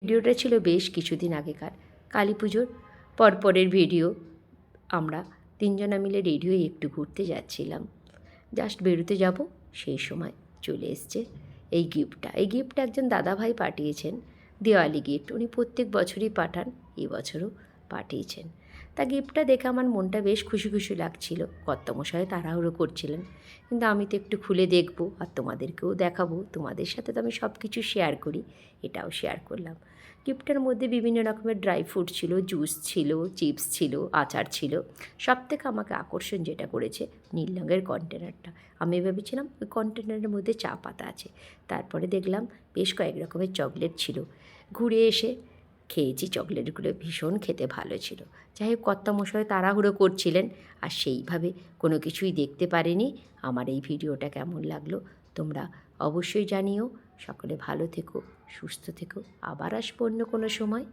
ভিডিওটা ছিল বেশ কিছুদিন আগেকার কালী পুজোর পরপরের ভিডিও। আমরা তিনজনা মিলে রেডি হয়ে একটু ঘুরতে যাচ্ছিলাম। জাস্ট বেরোতে যাব সেই সময় চলে এসছে এই গিফটটা। এই গিফটটা একজন দাদাভাই পাঠিয়েছেন, দেওয়ালি গিফট। উনি প্রত্যেক বছরই পাঠান, এবছরও পাঠিয়েছেন। তা গিফটটা দেখে আমার মনটা বেশ খুশি খুশি লাগছিল। কর্তামশাই তাড়াহুড়ো করছিলেন, কিন্তু আমি তো একটু খুলে দেখব আর তোমাদেরকেও দেখাবো। তোমাদের সাথে তো আমি সব কিছু শেয়ার করি, এটাও শেয়ার করলাম। গিফটের মধ্যে বিভিন্ন রকমের ড্রাই ফ্রুট ছিল, জুস ছিল, চিপস ছিল, আচার ছিল। সবথেকে আমাকে আকর্ষণ যেটা করেছে, নীল রঙের কন্টেনারটা। আমি ভেবেছিলাম ওই কন্টেনারের মধ্যে চা পাতা আছে। তারপরে দেখলাম বেশ কয়েক রকমের চকলেট ছিল। ঘুরে এসে খেয়েছি, চকলেটগুলো ভীষণ খেতে ভালো ছিল। যাই হোক, কর্তামশাই তাড়াহুড়ো করছিলেন আর সেইভাবে কোনো কিছুই দেখতে পারেনি। আমার এই ভিডিওটা কেমন লাগলো তোমরা অবশ্যই জানিও। সকলে ভালো থেকো, সুস্থ থেকো। আবার আসবো অন্য কোনো সময়।